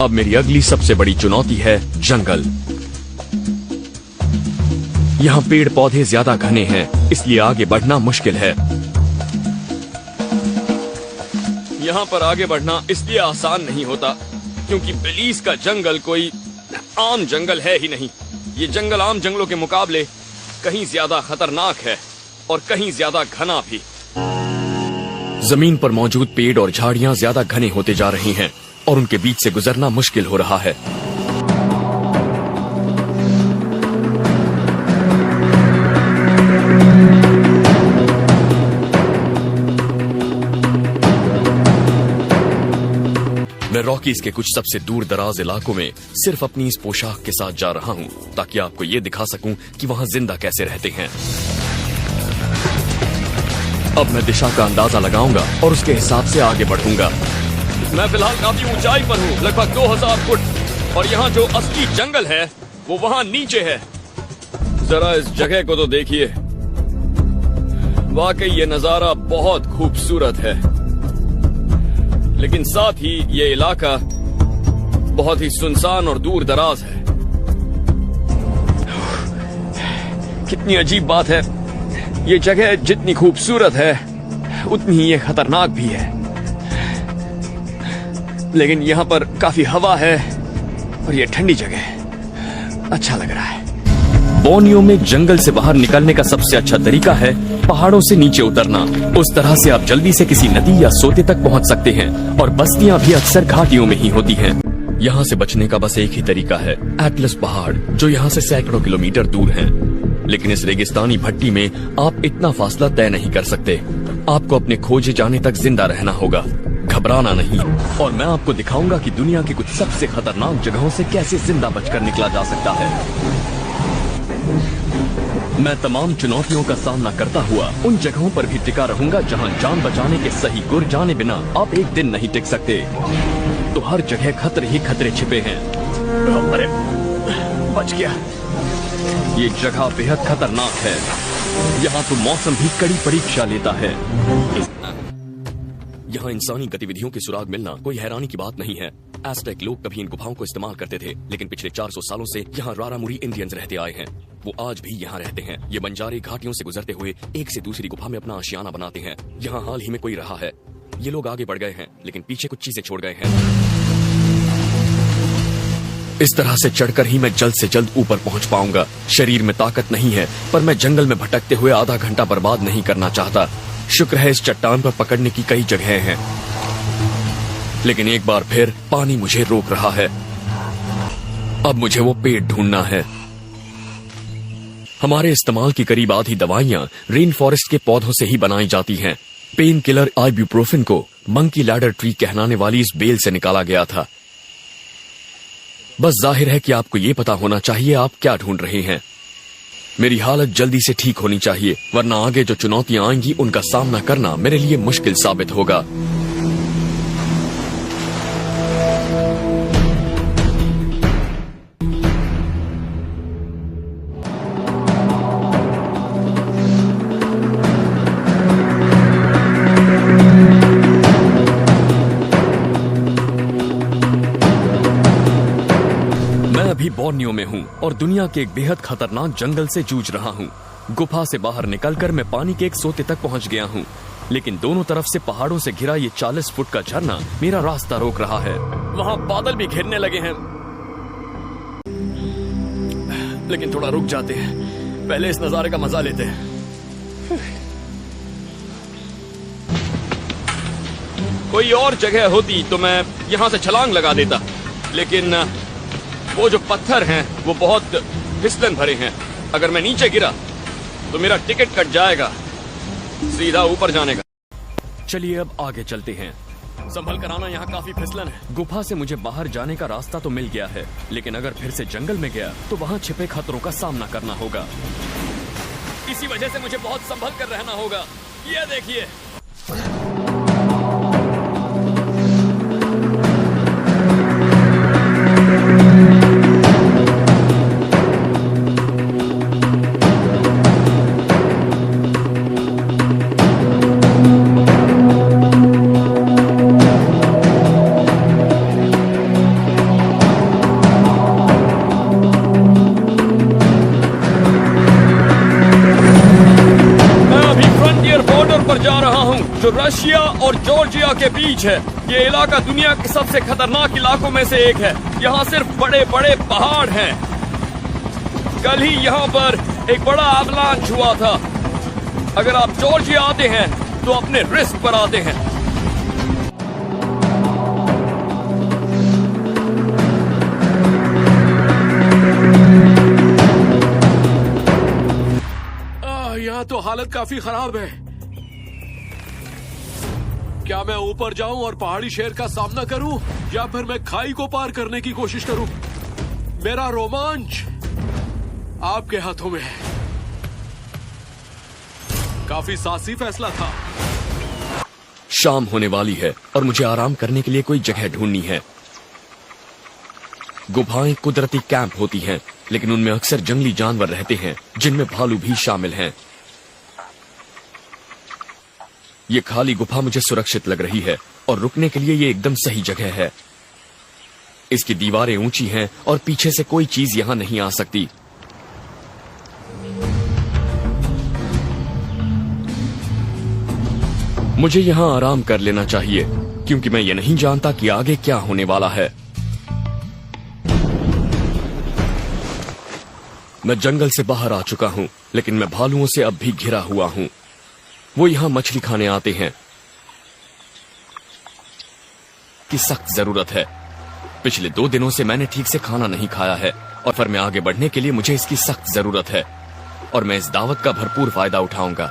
अब मेरी अगली सबसे बड़ी चुनौती है जंगल। यहाँ पेड़ पौधे ज्यादा घने हैं, इसलिए आगे बढ़ना मुश्किल है। यहाँ पर आगे बढ़ना इसलिए आसान नहीं होता क्योंकि बेलीज का जंगल कोई आम जंगल है ही नहीं। ये जंगल आम जंगलों के मुकाबले कहीं ज्यादा खतरनाक है और कहीं ज्यादा घना भी। जमीन पर मौजूद पेड़ और झाड़ियां ज्यादा घने होते जा रही हैं और उनके बीच से गुजरना मुश्किल हो रहा है। मैं रॉकीज के कुछ सबसे दूर दराज इलाकों में सिर्फ अपनी इस पोशाक के साथ जा रहा हूं ताकि आपको ये दिखा सकूं कि वहां जिंदा कैसे रहते हैं। अब मैं दिशा का अंदाजा लगाऊंगा और उसके हिसाब से आगे बढ़ूंगा। मैं फिलहाल काफी ऊंचाई पर हूं, लगभग 2000 फुट, और यहाँ जो असली जंगल है वो वहां नीचे है। जरा इस जगह को तो देखिए, वाकई ये नजारा बहुत खूबसूरत है, लेकिन साथ ही ये इलाका बहुत ही सुनसान और दूर दराज है। कितनी अजीब बात है, ये जगह जितनी खूबसूरत है उतनी ही ये खतरनाक भी है। लेकिन यहाँ पर काफी हवा है और ये ठंडी जगह है, अच्छा लग रहा है। बोर्नियो में जंगल से बाहर निकलने का सबसे अच्छा तरीका है पहाड़ों से नीचे उतरना। उस तरह से आप जल्दी से किसी नदी या सोते तक पहुंच सकते हैं और बस्तियां भी अक्सर घाटियों में ही होती हैं। यहाँ से बचने का बस एक ही तरीका है, एटलस पहाड़, जो यहाँ से सैकड़ों किलोमीटर दूर हैं। लेकिन इस रेगिस्तानी भट्टी में आप इतना फासला तय नहीं कर सकते। आपको अपने खोजे जाने तक जिंदा रहना होगा, घबराना नहीं। और मैं आपको दिखाऊंगा कि दुनिया की कुछ सबसे खतरनाक जगहों से कैसे जिंदा बचकर निकला जा सकता है। मैं तमाम चुनौतियों का सामना करता हुआ उन जगहों पर भी टिका रहूंगा जहां जान बचाने के सही गुर जाने बिना आप एक दिन नहीं टिक सकते। तो हर जगह खतरे ही खतरे छिपे हैं। अरे बच गया। ये जगह बेहद खतरनाक है। यहाँ तो मौसम भी कड़ी परीक्षा लेता है। यहाँ इंसानी गतिविधियों के सुराग मिलना कोई हैरानी की बात नहीं है। एज़टेक लोग कभी इन गुफाओं को इस्तेमाल करते थे, लेकिन पिछले 400 सालों से यहाँ रारामुरी इंडियंस रहते आए हैं। वो आज भी यहाँ रहते हैं। ये बंजारे घाटियों से गुजरते हुए एक से दूसरी गुफा में अपना आशियाना बनाते हैं। यहाँ हाल ही में कोई रहा है। ये लोग आगे बढ़ गए हैं, लेकिन पीछे कुछ चीजें छोड़ गए हैं। इस तरह से चढ़कर ही मैं जल्द से जल्द ऊपर पहुंच पाऊंगा। शरीर में ताकत नहीं है, पर मैं जंगल में भटकते हुए आधा घंटा बर्बाद नहीं करना चाहता। शुक्र है इस चट्टान पर पकड़ने की कई जगहें हैं, लेकिन एक बार फिर पानी मुझे रोक रहा है। अब मुझे वो पेड़ ढूंढना है। हमारे इस्तेमाल की करीब आधी दवाइयां रेन फॉरेस्ट के पौधों से ही बनाई जाती हैं। पेन किलर आइब्यूप्रोफेन को मंकी लैडर ट्री कहलाने वाली इस बेल से निकाला गया था। बस जाहिर है कि आपको ये पता होना चाहिए आप क्या ढूंढ रहे हैं। मेरी हालत जल्दी से ठीक होनी चाहिए, वरना आगे जो चुनौतियां आएंगी उनका सामना करना मेरे लिए मुश्किल साबित होगा। बोर्नियो में हूँ और दुनिया के एक बेहद खतरनाक जंगल से जूझ रहा हूँ। गुफा से बाहर निकलकर मैं पानी के एक सोते तक पहुँच गया हूँ, लेकिन दोनों तरफ से पहाड़ों से घिरा ये 40 फुट का झरना मेरा रास्ता रोक रहा है। वहाँ बादल भी घिरने लगे हैं, लेकिन थोड़ा रुक जाते हैं, पहले इस नजारे का मजा लेते हैं। कोई और जगह होती तो मैं यहाँ से छलांग लगा देता, लेकिन वो जो पत्थर हैं वो बहुत फिसलन भरे हैं। अगर मैं नीचे गिरा तो मेरा टिकट कट जाएगा सीधा ऊपर जाने का। चलिए अब आगे चलते हैं। संभल कर आना, यहाँ काफी फिसलन है। गुफा से मुझे बाहर जाने का रास्ता तो मिल गया है, लेकिन अगर फिर से जंगल में गया तो वहाँ छिपे खतरों का सामना करना होगा। इसी वजह से मुझे बहुत संभल कर रहना होगा। ये देखिए, जो रशिया और जॉर्जिया के बीच है। ये इलाका दुनिया के सबसे खतरनाक इलाकों में से एक है। यहाँ सिर्फ बड़े बड़े पहाड़ हैं। कल ही यहाँ पर एक बड़ा एवलांच हुआ था। अगर आप जॉर्जिया आते हैं तो अपने रिस्क पर आते हैं। यहाँ तो हालत काफी खराब है। क्या मैं ऊपर जाऊं और पहाड़ी शेर का सामना करूं, या फिर मैं खाई को पार करने की कोशिश करूं? मेरा रोमांच आपके हाथों में है। काफी साहसी फैसला था। शाम होने वाली है और मुझे आराम करने के लिए कोई जगह ढूंढनी है। गुफाएं कुदरती कैंप होती हैं, लेकिन उनमें अक्सर जंगली जानवर रहते हैं, जिनमें भालू भी शामिल हैं। ये खाली गुफा मुझे सुरक्षित लग रही है और रुकने के लिए ये एकदम सही जगह है। इसकी दीवारें ऊंची हैं और पीछे से कोई चीज यहां नहीं आ सकती। मुझे यहां आराम कर लेना चाहिए, क्योंकि मैं ये नहीं जानता कि आगे क्या होने वाला है। मैं जंगल से बाहर आ चुका हूं, लेकिन मैं भालुओं से अब भी घिरा हुआ हूं। वो यहां मछली खाने आते हैं की सख्त जरूरत है। पिछले 2 दिनों से मैंने ठीक से खाना नहीं खाया है और फिर मैं आगे बढ़ने के लिए मुझे इसकी सख्त जरूरत है और मैं इस दावत का भरपूर फायदा उठाऊंगा।